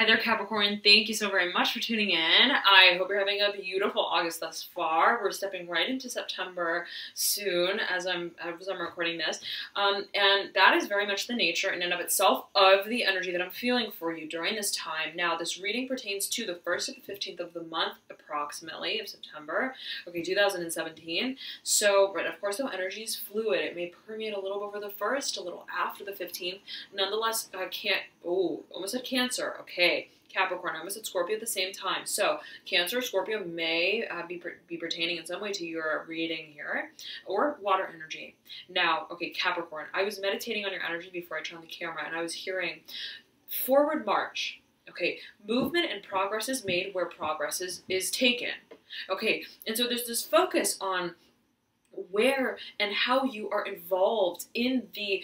Hi there, Capricorn. Thank you so very much for tuning in. I hope you're having a beautiful August thus far. We're stepping right into September soon as I'm recording this. And that is very much the nature in and of itself of the energy that I'm feeling for you during this time. Now, this reading pertains to the 1st to the 15th of the month, approximately, of September, 2017. So, right, of course, though, energy is fluid. It may permeate a little over the 1st, a little after the 15th. Nonetheless, almost said Cancer. Okay, Capricorn, I almost said Scorpio at the same time. So Cancer, Scorpio may be pertaining in some way to your reading here, or water energy. Now, okay, Capricorn, I was meditating on your energy before I turned on the camera, and I was hearing forward march. Okay, movement and progress is made where progress is taken. Okay, and so there's this focus on where and how you are involved in the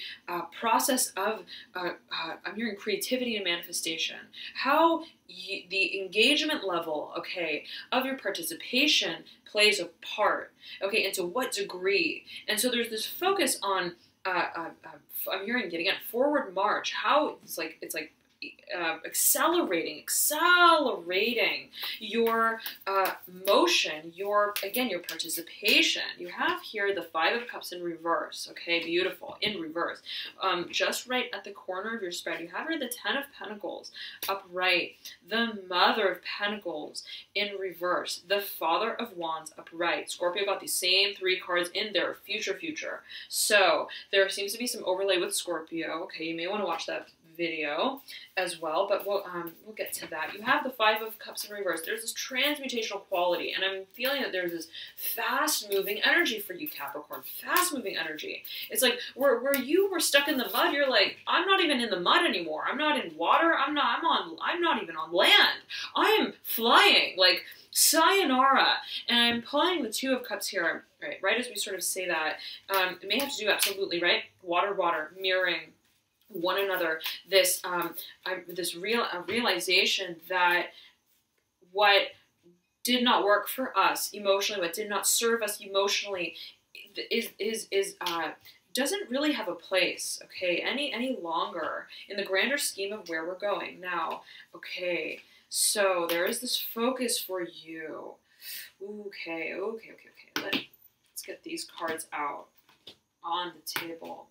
process of, I'm hearing creativity and manifestation, how the engagement level, okay, of your participation plays a part, okay, and to what degree. And so there's this focus on, I'm hearing, again, forward march, how it's like accelerating your motion, your participation. You have here the 5 of Cups in reverse. Okay, beautiful, in reverse. Just right at the corner of your spread, you have here the 10 of Pentacles upright, the Mother of Pentacles in reverse, the Father of Wands upright. Scorpio got the same 3 cards in there, future. So there seems to be some overlay with Scorpio. Okay, you may want to watch that video as well, but we'll get to that. You have the 5 of Cups in reverse. There's this transmutational quality, and I'm feeling that there's this fast-moving energy for you, Capricorn. Fast-moving energy. It's like where you were stuck in the mud. You're like, I'm not even in the mud anymore. I'm not in water. I'm not even on land. I am flying. Like, sayonara. And I'm pulling the 2 of Cups here, right as we sort of say that. It may have to do absolutely, right? Water, mirroring one another, this realization that what did not work for us emotionally, what did not serve us emotionally, doesn't really have a place, okay, any longer in the grander scheme of where we're going now. Okay, so there is this focus for you. Okay. Let's get these cards out on the table.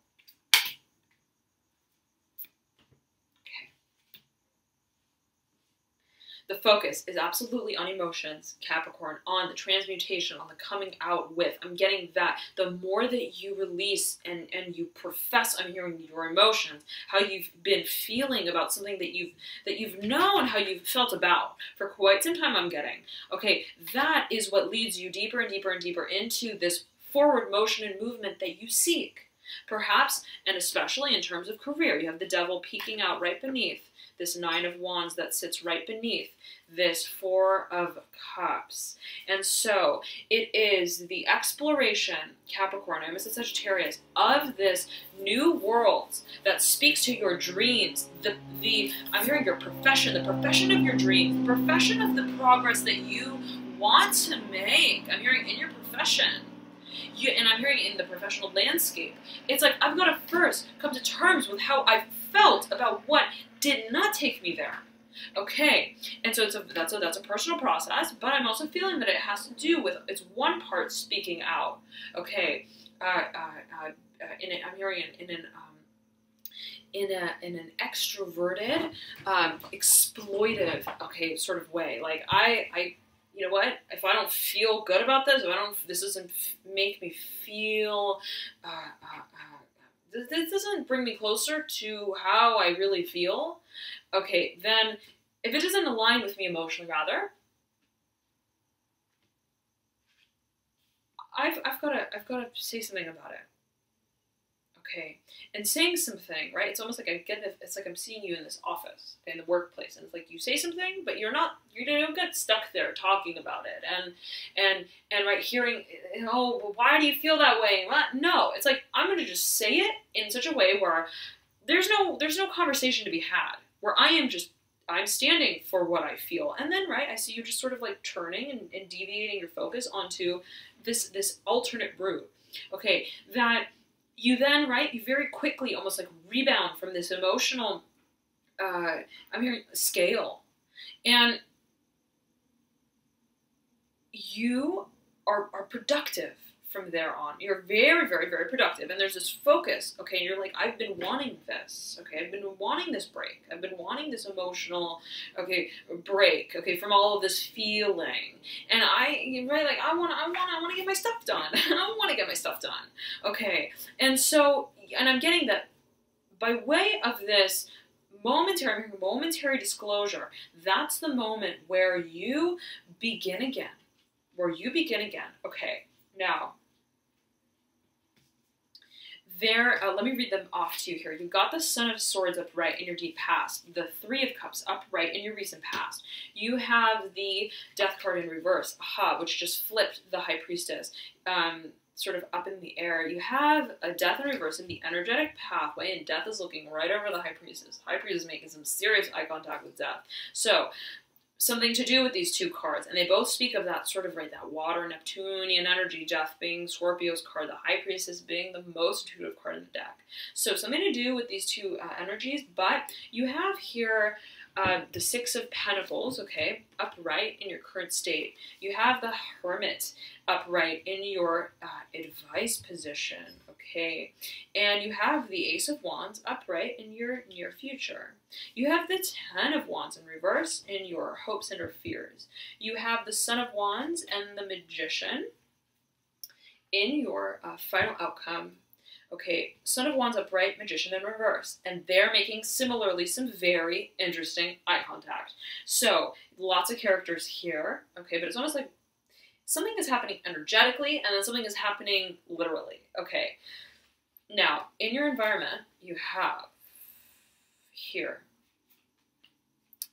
The focus is absolutely on emotions, Capricorn, on the transmutation, on the coming out with. I'm getting that. The more that you release and you profess, I'm hearing your emotions, how you've been feeling about something that you've known, how you've felt about for quite some time, I'm getting. Okay, that is what leads you deeper and deeper and deeper into this forward motion and movement that you seek. Perhaps, and especially in terms of career, you have the Devil peeking out right beneath this 9 of Wands that sits right beneath this 4 of Cups. And so it is the exploration, Capricorn, I almost said Sagittarius, of this new world that speaks to your dreams, I'm hearing your profession, the profession of your dreams, the profession of the progress that you want to make. I'm hearing in your profession. And I'm hearing in the professional landscape. It's like I've got to first come to terms with how I felt about what did not take me there. Okay, and so that's a personal process, but I'm also feeling that it has to do with, it's one part speaking out. Okay, I'm hearing in an extroverted, exploitive, okay, sort of way. Like you know what? If I don't feel good about this, this doesn't make me feel, this doesn't bring me closer to how I really feel. Okay, then if it doesn't align with me emotionally, rather, I've got to say something about it. Okay, and saying something, right? It's almost like it's like I'm seeing you in this office, in the workplace, and it's like you say something, but you don't get stuck there talking about it, and right, hearing, oh, well, why do you feel that way? What? No, it's like I'm going to just say it in such a way where there's no conversation to be had, where I'm standing for what I feel, and then right, I see you just sort of like turning and deviating your focus onto this alternate route. Okay, that. You then, right, you very quickly almost like rebound from this emotional I'm hearing scale. And you are productive from there on. You're very, very, very productive. And there's this focus, okay? You're like, I've been wanting this, okay? I've been wanting this break. I've been wanting this emotional, okay, break, okay, from all of this feeling. And right, like, I want to get my stuff done. I want to get my stuff done, okay? And so, and I'm getting that by way of this momentary disclosure, that's the moment where you begin again. Okay, now, let me read them off to you here. You've got the Son of Swords upright in your deep past, the Three of Cups upright in your recent past. You have the Death card in reverse, which just flipped the High Priestess, sort of up in the air. You have a Death in reverse in the energetic pathway, and Death is looking right over the High Priestess. High Priestess is making some serious eye contact with Death. So, something to do with these two cards, and they both speak of that sort of, right, that water Neptunian energy, Death being Scorpio's card, the High Priestess being the most intuitive card in the deck. So something to do with these two energies, but you have here the Six of Pentacles, okay, upright in your current state. You have the Hermit upright in your advice position, okay, and you have the Ace of Wands upright in your near future. You have the Ten of Wands in reverse in your hopes and or fears. You have the Son of Wands and the Magician in your final outcome. Okay, Son of Wands upright, Magician in reverse. And they're making, similarly, some very interesting eye contact. So, lots of characters here, okay, but it's almost like something is happening energetically and then something is happening literally, okay. Now, in your environment, you have here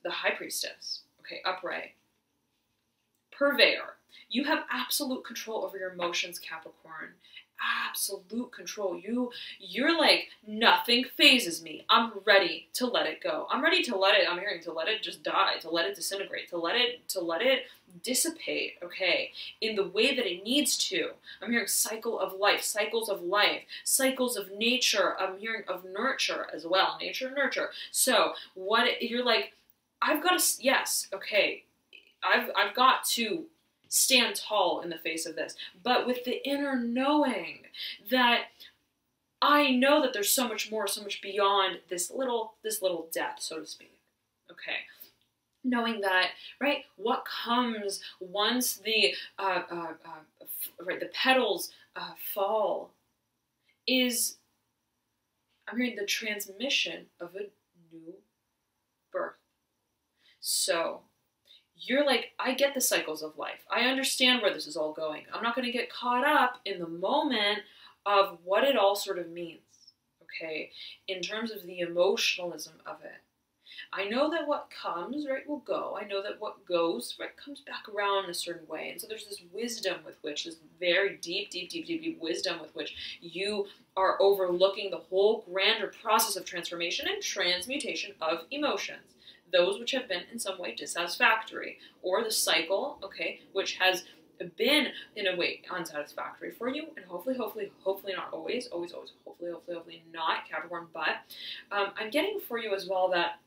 the High Priestess, okay, upright. Purveyor. You have absolute control over your emotions, Capricorn. Absolute control. You're like, nothing phases me. I'm ready to let it go. I'm ready to let it, I'm hearing to let it just die, to let it disintegrate, to let it dissipate, okay, in the way that it needs to. I'm hearing cycles of life, cycles of nature. I'm hearing of nurture as well, nature, nurture. So you're like, I've got to, yes, okay, I've got to stand tall in the face of this, but with the inner knowing that I know that there's so much more, so much beyond this little death, so to speak. Okay, knowing that, right, what comes once the the petals fall is, I'm hearing the transmission of a new birth. So you're like, I get the cycles of life. I understand where this is all going. I'm not going to get caught up in the moment of what it all sort of means, okay, in terms of the emotionalism of it. I know that what comes, right, will go. I know that what goes, right, comes back around in a certain way. And so there's this wisdom with which, this very deep wisdom with which you are overlooking the whole grander process of transformation and transmutation of emotions. Those which have been in some way dissatisfactory, or the cycle, okay, which has been in a way unsatisfactory for you, and hopefully not always, hopefully not, Capricorn, but I'm getting for you as well that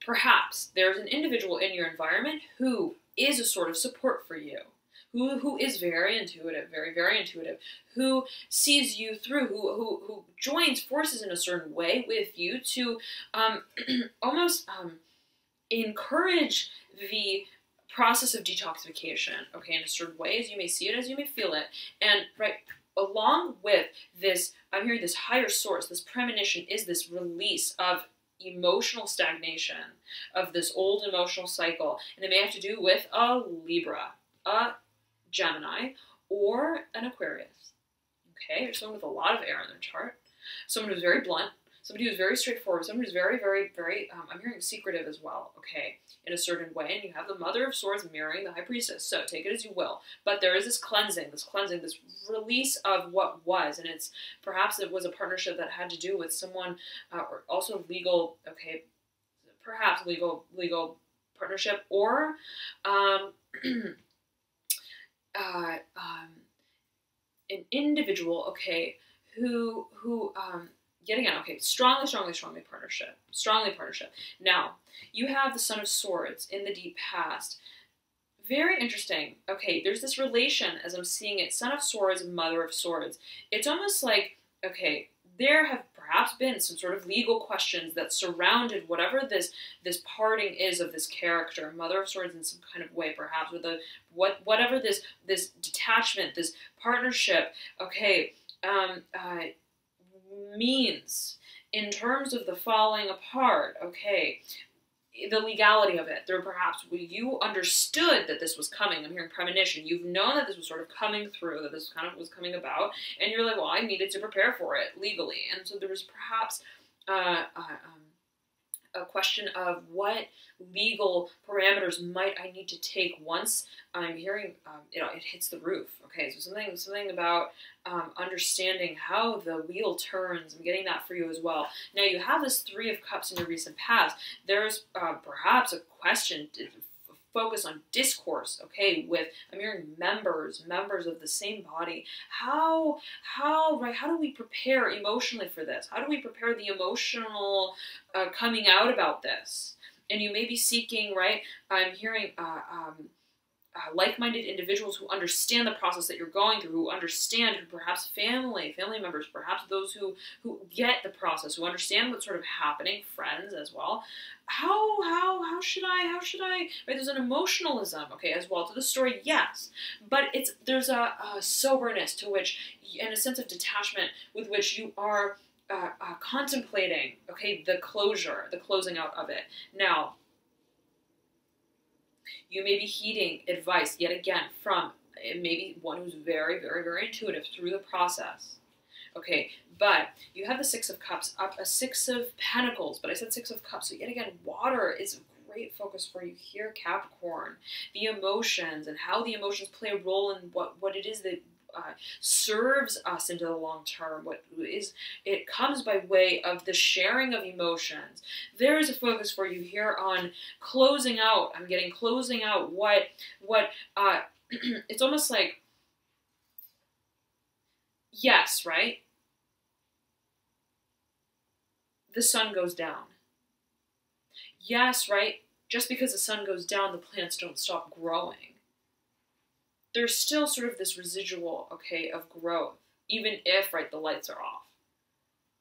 perhaps there's an individual in your environment who is a sort of support for you, who is very intuitive, very intuitive, who sees you through, who joins forces in a certain way with you to almost encourage the process of detoxification, okay, in a certain way, as you may see it, as you may feel it. And right along with this, I'm hearing this higher source, this premonition is this release of emotional stagnation, of this old emotional cycle. And it may have to do with a Libra, a Gemini, or an Aquarius, okay, or someone with a lot of air in their chart, someone who's very blunt, somebody who's very straightforward, someone who's very, I'm hearing secretive as well, okay, in a certain way, and you have the Mother of Swords mirroring the High Priestess, so take it as you will, but there is this cleansing, this release of what was, and it's, perhaps it was a partnership that had to do with someone, or also legal, okay, perhaps legal partnership, or, an individual, okay, who yet again, okay, strongly partnership. Strongly partnership. Now, you have the Son of Swords in the deep past. Very interesting. Okay, there's this relation, as I'm seeing it, Son of Swords, Mother of Swords. It's almost like, okay, there have perhaps been some sort of legal questions that surrounded whatever this parting is of this character, Mother of Swords in some kind of way, perhaps, with whatever this detachment, this partnership, okay, means in terms of the falling apart, okay, the legality of it. There perhaps you understood that this was coming. I'm hearing premonition. You've known that this was sort of coming through, that this kind of was coming about, and you're like, well, I needed to prepare for it legally. And so there was perhaps a question of what legal parameters might I need to take once I'm hearing it hits the roof. Okay, so something about understanding how the wheel turns. I'm getting that for you as well. Now you have this Three of Cups in your recent past. There's perhaps a question to focus on discourse, okay, with, I'm hearing members of the same body. How do we prepare emotionally for this? How do we prepare the emotional coming out about this? And you may be seeking, right, I'm hearing like-minded individuals who understand the process that you're going through, who understand, who perhaps family members, perhaps those who get the process, who understand what's sort of happening, friends as well. How should I, right, there's an emotionalism, okay, as well to the story, yes, but there's a soberness to which, and a sense of detachment with which you are contemplating, okay, the closing out of it. Now, you may be heeding advice, yet again, from maybe one who's very, very, very intuitive through the process. Okay, but you have the Six of Cups up, a Six of Pentacles, but I said Six of Cups, so yet again, water is a great focus for you here, Capricorn. The emotions and how the emotions play a role in what it is that serves us into the long term. It comes by way of the sharing of emotions. There is a focus for you here on closing out. I'm getting closing out what it's almost like, yes, right? The sun goes down. Yes, right? Just because the sun goes down, the plants don't stop growing. There's still sort of this residual, okay, of growth, even if, right, the lights are off.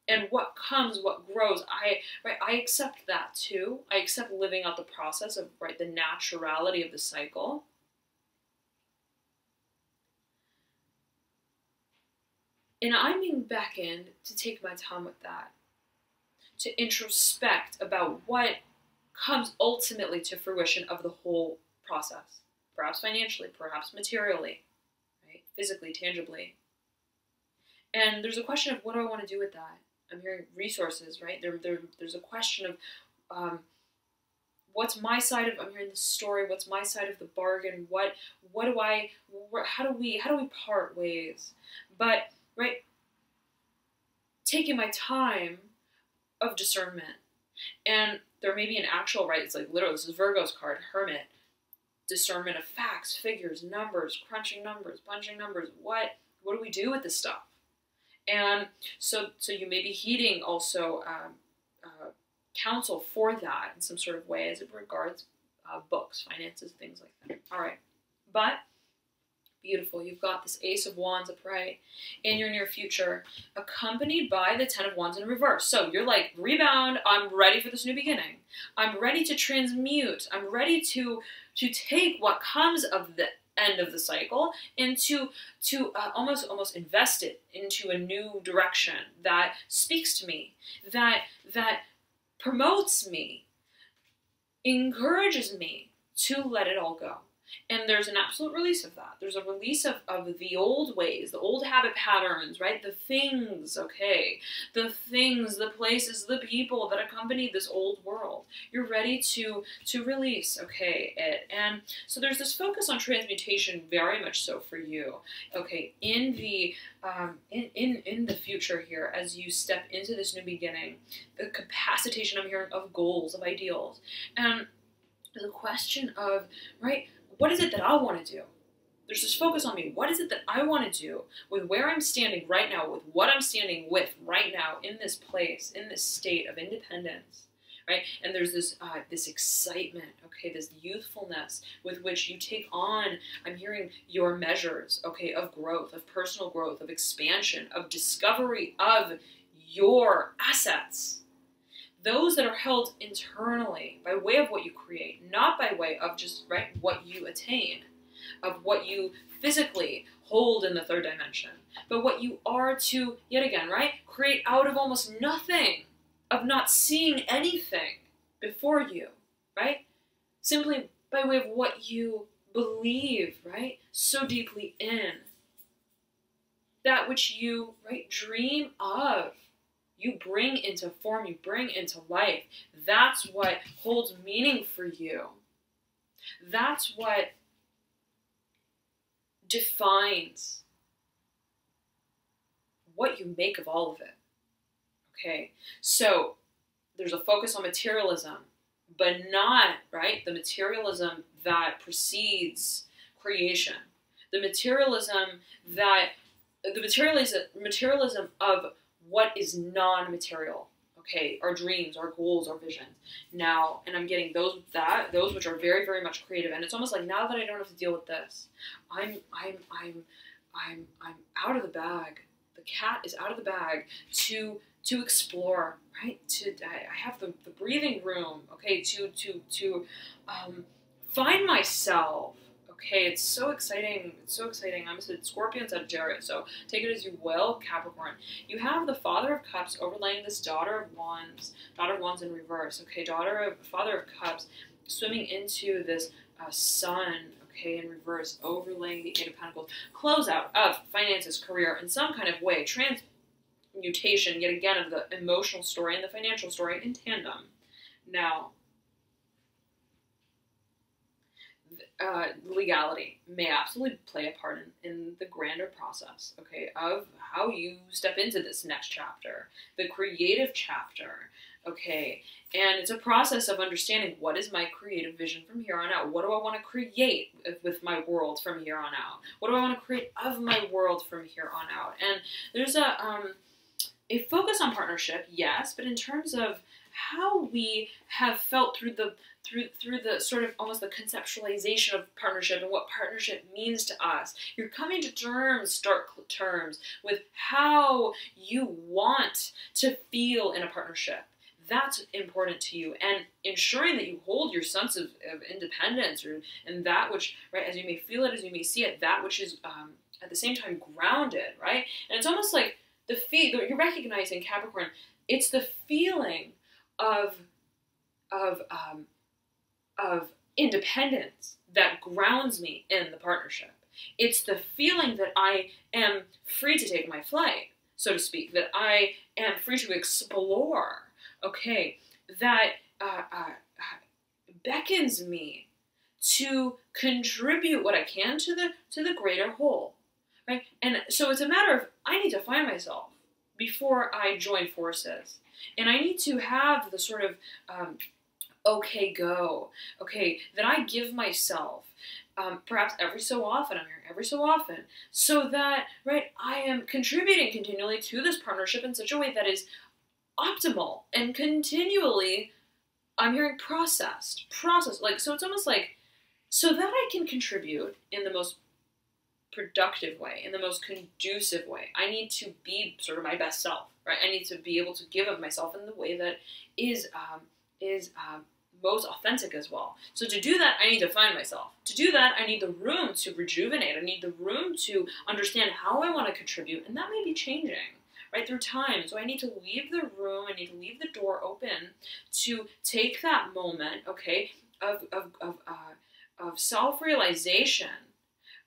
And what comes, what grows, I accept that too. I accept living out the process of, right, the naturality of the cycle. And I'm being beckoned to take my time with that, to introspect about what comes ultimately to fruition of the whole process. Perhaps financially, perhaps materially, right? Physically, tangibly. And there's a question of what do I want to do with that? I'm hearing resources, right? There's a question of what's my side of, I'm hearing the story, what's my side of the bargain? How do we part ways? But, right, taking my time of discernment. And there may be an actual, right, it's like literally, this is Virgo's card, Hermit. Discernment of facts, figures, numbers, crunching numbers, punching numbers. What do we do with this stuff? And so you may be heeding also counsel for that in some sort of way as it regards books, finances, things like that. All right, but beautiful. You've got this Ace of Wands upright in your near future, accompanied by the Ten of Wands in reverse. So you're like, rebound, I'm ready for this new beginning. I'm ready to transmute. I'm ready to take what comes of the end of the cycle and to almost invest it into a new direction that speaks to me, that promotes me, encourages me to let it all go. And there's an absolute release of that. There's a release of the old ways, the old habit patterns, right? The things, okay? The things, the places, the people that accompany this old world. You're ready to release, okay, it. And so there's this focus on transmutation very much so for you, okay, in the future here as you step into this new beginning. The capacitation I'm hearing of goals, of ideals. And the question of, right, what is it that I want to do? There's this focus on me. What is it that I want to do with where I'm standing right now, with what I'm standing with right now in this place, in this state of independence, right? And there's this this excitement, okay, this youthfulness with which you take on, I'm hearing, your measures, okay, of growth, of personal growth, of expansion, of discovery of your assets. Those that are held internally by way of what you create, not by way of just, right, what you attain, of what you physically hold in the third dimension, but what you are to, yet again, right, create out of almost nothing, of not seeing anything before you, right, simply by way of what you believe, right, so deeply in. That which you, right, dream of, you bring into form, you bring into life. That's what holds meaning for you. That's what defines what you make of all of it. Okay, so there's a focus on materialism, but not, right, the materialism that precedes creation. The materialism of what is non-material. Okay, our dreams, our goals, our visions. Now, and I'm getting those which are very, very much creative. And it's almost like, now that I don't have to deal with this, I'm out of the bag. The cat is out of the bag to explore, right? I have the breathing room, okay, to find myself. Okay, it's so exciting. It's so exciting. I'm a Scorpio and Sagittarius, so take it as you will, Capricorn. You have the Father of Cups overlaying this Daughter of Wands in reverse. Okay, Father of Cups swimming into this Sun, okay, in reverse, overlaying the Eight of Pentacles. Closeout of finances, career, in some kind of way. Transmutation, yet again, of the emotional story and the financial story in tandem. Now, legality may absolutely play a part in the grander process, okay, of how you step into this next chapter, the creative chapter, okay, and it's a process of understanding, what is my creative vision from here on out? What do I want to create with my world from here on out? What do I want to create of my world from here on out? And there's a focus on partnership, yes, but in terms of how we have felt through the sort of almost the conceptualization of partnership and what partnership means to us. You're coming to terms, stark terms, with how you want to feel in a partnership. That's important to you, and ensuring that you hold your sense of independence, and that which, right, as you may feel it, as you may see it, that which is at the same time grounded, right? And it's almost like you're recognizing, Capricorn, it's the feeling of independence that grounds me in the partnership. It's the feeling that I am free to take my flight, so to speak, that I am free to explore, okay, that beckons me to contribute what I can to the greater whole, right? And so it's a matter of, I need to find myself before I join forces. And I need to have the sort of okay, go, okay, that I give myself, perhaps every so often, so that, right, I am contributing continually to this partnership in such a way that is optimal and continually, I'm hearing process, like, so it's almost like, so that I can contribute in the most productive way, in the most conducive way. I need to be sort of my best self, right? I need to be able to give of myself in the way that is most authentic as well. So to do that, I need to find myself. To do that, I need the room to rejuvenate. I need the room to understand how I want to contribute, and that may be changing, right, through time. So I need to leave the room, I need to leave the door open to take that moment, okay, of self-realization,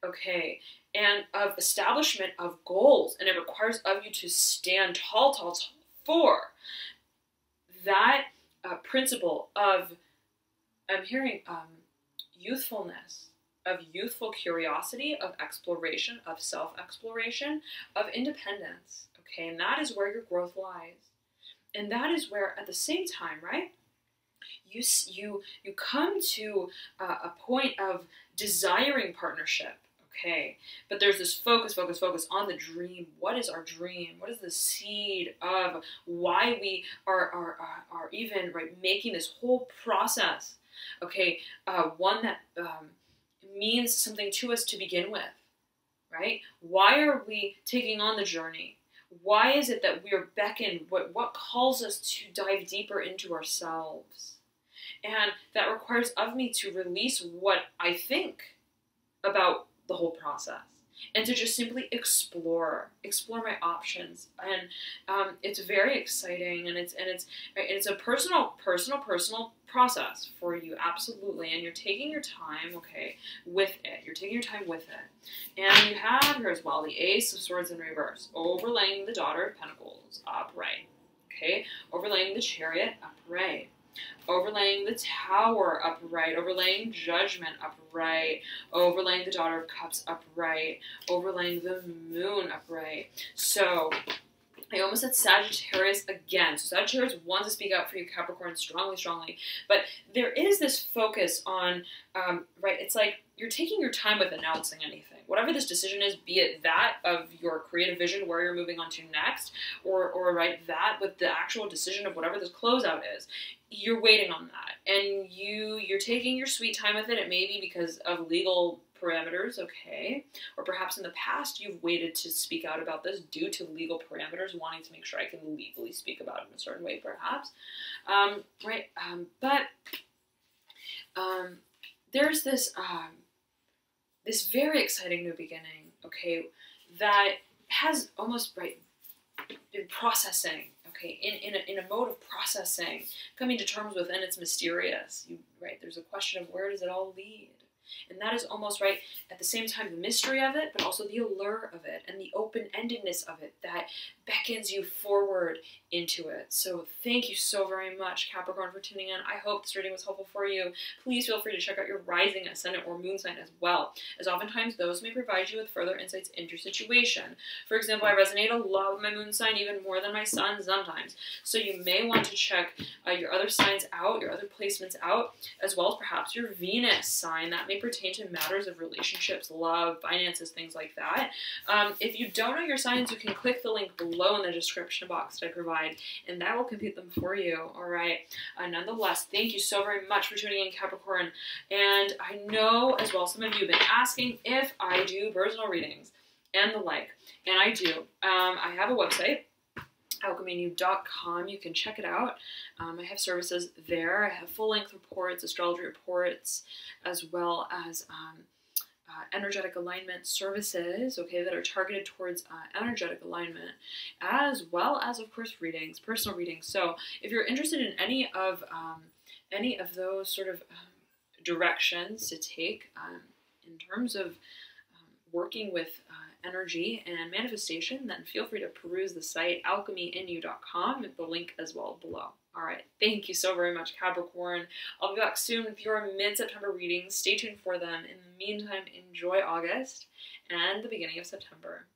okay, and of establishment of goals, and it requires of you to stand tall for that principle of, I'm hearing youthfulness, of youthful curiosity, of exploration, of self-exploration, of independence, okay, and that is where your growth lies. And that is where, at the same time, right, you come to a point of desiring partnership, Okay, but there's this focus on the dream. What is our dream? What is the seed of why we are even making this whole process? Okay, one that means something to us to begin with, right? Why are we taking on the journey? Why is it that we are beckoned? What calls us to dive deeper into ourselves? And that requires of me to release what I think about the whole process and to just simply explore my options. And it's very exciting, and it's a personal process for you, absolutely. And you're taking your time, okay, with it. You're taking your time with it. And you have here as well the Ace of Swords in reverse, overlaying the Daughter of Pentacles upright, okay, overlaying the Chariot upright, overlaying the Tower upright, overlaying Judgment upright, overlaying the Daughter of Cups upright, overlaying the Moon upright. So I almost said Sagittarius again. So Sagittarius wants to speak out for you, Capricorn, strongly. But there is this focus on, it's like you're taking your time with announcing anything. Whatever this decision is, be it that of your creative vision, where you're moving on to next, or that with the actual decision of whatever this closeout is, you're waiting on that. And you're taking your sweet time with it. It may be because of legal parameters, okay? Or perhaps in the past you've waited to speak out about this due to legal parameters, wanting to make sure I can legally speak about it in a certain way, perhaps. There's this this very exciting new beginning, okay, that has almost been processing, okay, in a mode of processing, coming to terms with, and it's mysterious. There's a question of where does it all lead? And that is almost at the same time the mystery of it, but also the allure of it and the open-endedness of it that beckons you forward into it. So thank you so very much, Capricorn, for tuning in. I hope this reading was helpful for you. Please feel free to check out your rising, ascendant, or moon sign as well, as oftentimes those may provide you with further insights into your situation. For example, I resonate a lot with my moon sign, even more than my sun sometimes. So you may want to check your other signs out, your other placements out, as well as perhaps your Venus sign. That may pertain to matters of relationships, love, finances, things like that. If you don't know your signs, you can click the link below in the description box that I provide, and that will compute them for you. All right. Nonetheless, thank you so very much for tuning in, Capricorn. And I know as well some of you have been asking if I do personal readings and the like, and I do. I have a website, alchemynew.com. You can check it out. I have services there. I have full-length reports, astrology reports, as well as energetic alignment services, okay, that are targeted towards energetic alignment, as well as, of course, readings, personal readings. So if you're interested in any of those sort of directions to take in terms of working with energy and manifestation, then feel free to peruse the site alchemynew.com, the link as well below. All right, thank you so very much, Capricorn. I'll be back soon with your mid-September readings. Stay tuned for them. In the meantime, enjoy August and the beginning of September.